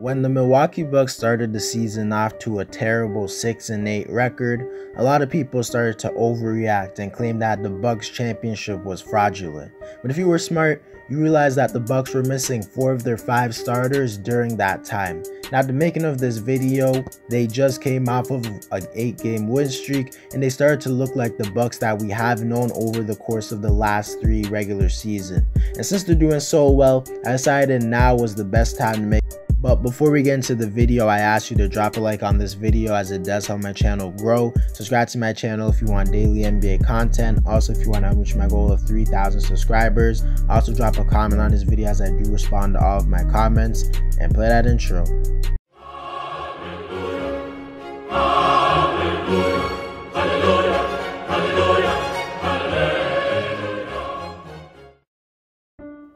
When the Milwaukee Bucks started the season off to a terrible 6-8 record, a lot of people started to overreact and claim that the Bucks championship was fraudulent. But if you were smart, you realized that the Bucks were missing 4 of their 5 starters during that time. Now, the making of this video, they just came off of an 8-game win streak, and they started to look like the Bucks that we have known over the course of the last 3 regular season. And since they're doing so well, I decided now was the best time to make. But before we get into the video, I ask you to drop a like on this video as it does help my channel grow. Subscribe to my channel if you want daily NBA content. Also, if you want to reach my goal of 3,000 subscribers. Also, drop a comment on this video as I do respond to all of my comments. And play that intro.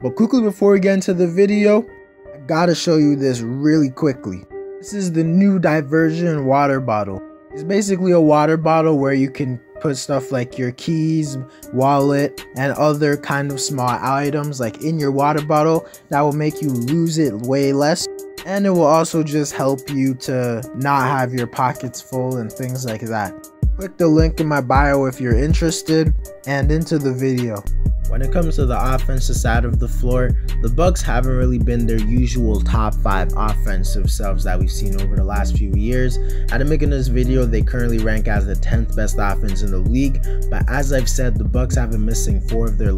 But quickly before we get into the video, gotta show you this really quickly. This is the new Diversion water bottle. It's basically a water bottle where you can put stuff like your keys, wallet, and other kind of small items like in your water bottle that will make you lose it way less. And it will also just help you to not have your pockets full and things like that. Click the link in my bio if you're interested, and into the video. When it comes to the offensive side of the floor, the Bucks haven't really been their usual top 5 offensive selves that we've seen over the last few years. At the making of this video, they currently rank as the 10th best offense in the league, but as I've said, the Bucks have been missing 4 of their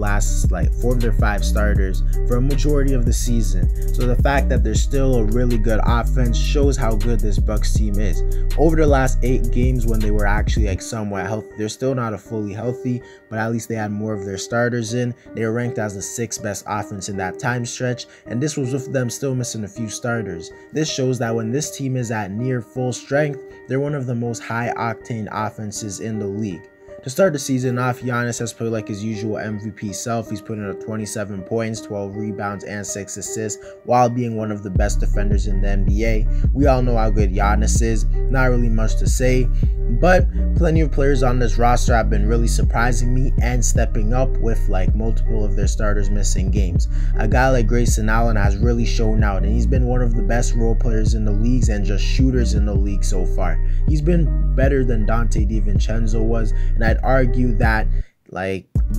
5 starters for a majority of the season. So the fact that there's still a really good offense shows how good this Bucks team is. Over the last 8 games when they were actually somewhat healthy, they're still not a fully healthy, but at least they had more of their starters in. They were ranked as the 6th best offense in that time stretch, and this was with them still missing a few starters. This shows that when this team is at near full strength, they're one of the most high-octane offenses in the league. To start the season off, Giannis has played like his usual MVP self. He's putting up 27 points, 12 rebounds, and 6 assists while being one of the best defenders in the NBA. We all know how good Giannis is. Not really much to say, but plenty of players on this roster have been really surprising me and stepping up with multiple of their starters missing games. A guy like Grayson Allen has really shown out, and he's been one of the best role players in the leagues and just shooters in the league so far. He's been better than Dante DiVincenzo was, and I'd argue that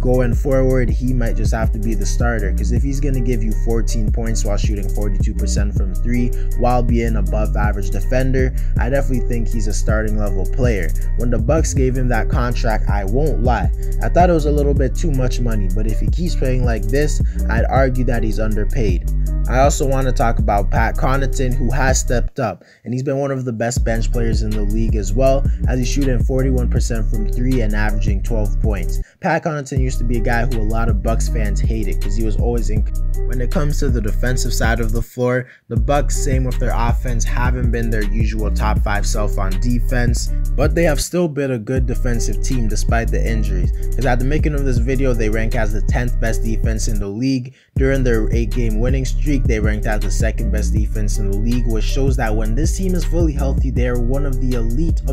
going forward, he might just have to be the starter, because if he's going to give you 14 points while shooting 42% from 3 while being above average defender, I definitely think he's a starting level player. When the Bucks gave him that contract, I won't lie, I thought it was a little bit too much money, but if he keeps playing like this, I'd argue that he's underpaid. I also want to talk about Pat Connaughton, who has stepped up, and he's been one of the best bench players in the league as well, as he's shooting 41% from 3 and averaging 12 points. Pat Connaughton used to be a guy who a lot of Bucks fans hated because he was always in. When it comes to the defensive side of the floor, the Bucks, same with their offense, haven't been their usual top 5 self on defense, but they have still been a good defensive team despite the injuries, because at the making of this video, they rank as the 10th best defense in the league. During their 8-game winning streak, they ranked as the 2nd best defense in the league, which shows that when this team is fully healthy, they are one of the elite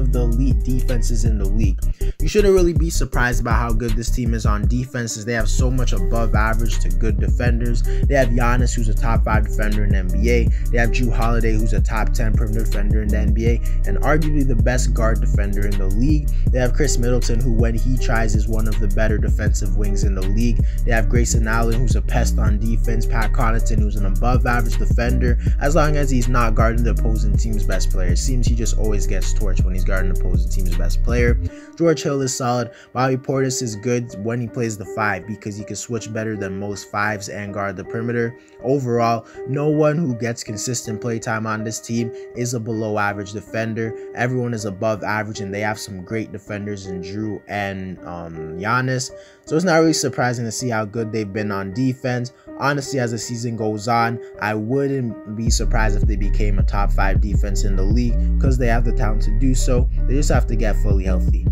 defenses in the league. You shouldn't really be surprised about how good this team is on defense, as they have so much above average to good defenders. They have Giannis, who's a top 5 defender in the NBA. They have Jrue Holiday, who's a top 10 perimeter defender in the NBA and arguably the best guard defender in the league. They have Chris Middleton, who when he tries is one of the better defensive wings in the league. They have Grayson Allen, who's a pest on defense. Pat Connaughton, who's an above average defender, as long as he's not guarding the opposing team's best player. It seems he just always gets torched when he's guarding the opposing team's best player. George Hill is solid. Bobby Portis is good when he plays the 5 because he can switch better than most 5s and guard the perimeter. Overall, no one who gets consistent play time on this team is a below average defender. Everyone is above average, and they have some great defenders in Jrue and Giannis. So it's not really surprising to see how good they've been on defense. Honestly, as the season goes on, I wouldn't be surprised if they became a top 5 defense in the league, because they have the talent to do so. They just have to get fully healthy.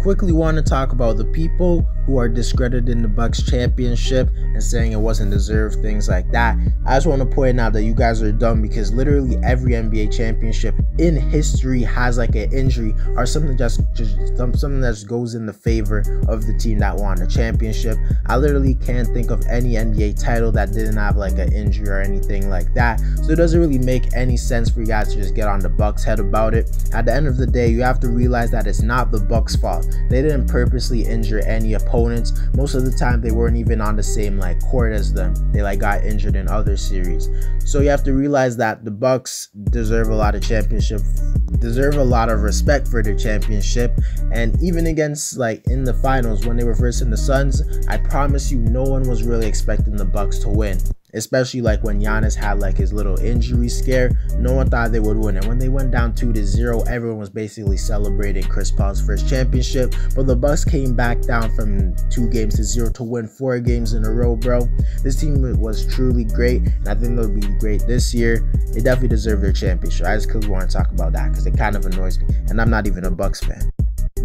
Quickly want to talk about the people who are discrediting the Bucks championship and saying it wasn't deserved, things like that. I just want to point out that you guys are dumb, because literally every NBA championship in history has like an injury or something something that just goes in the favor of the team that won the championship. I literally can't think of any NBA title that didn't have like an injury or anything like that. So it doesn't really make any sense for you guys to just get on the Bucks head about it. At the end of the day, you have to realize that it's not the Bucks fault. They didn't purposely injure any opponents. Most of the time they weren't even on the same like court as them. They like got injured in other series. So you have to realize that the Bucks deserve a lot of respect for their championship. And even against like in the finals when they were versing the Suns, I promise you no one was really expecting the Bucks to win. Especially like when Giannis had like his little injury scare, no one thought they would win. And when they went down 2-0, everyone was basically celebrating Chris Paul's first championship. But the Bucks came back down from 2-0 to win 4 games in a row, bro. This team was truly great, and I think they'll be great this year. They definitely deserve their championship. I just could want to talk about that because it kind of annoys me, and I'm not even a Bucks fan.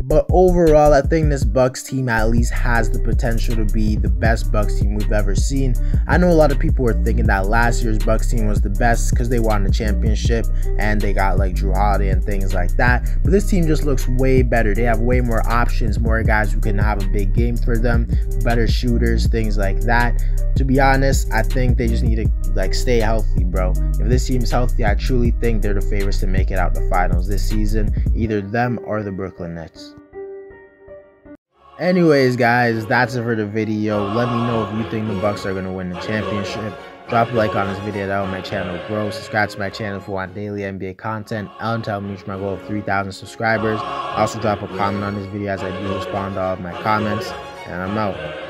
But overall, I think this Bucks team at least has the potential to be the best Bucks team we've ever seen. I know a lot of people were thinking that last year's Bucks team was the best because they won the championship and they got like Drew Holiday and things like that. But this team just looks way better. They have way more options, more guys who can have a big game for them, better shooters, things like that. To be honest, I think they just need to like stay healthy, bro. If this team's healthy, I truly think they're the favorites to make it out the finals this season, either them or the Brooklyn Nets. Anyways, guys, that's it for the video. Let me know if you think the Bucks are going to win the championship. Drop a like on this video, that will my channel grow. Subscribe to my channel for daily NBA content. I'll reach my goal of 3,000 subscribers. Also drop a comment on this video as I do respond to all of my comments. And I'm out.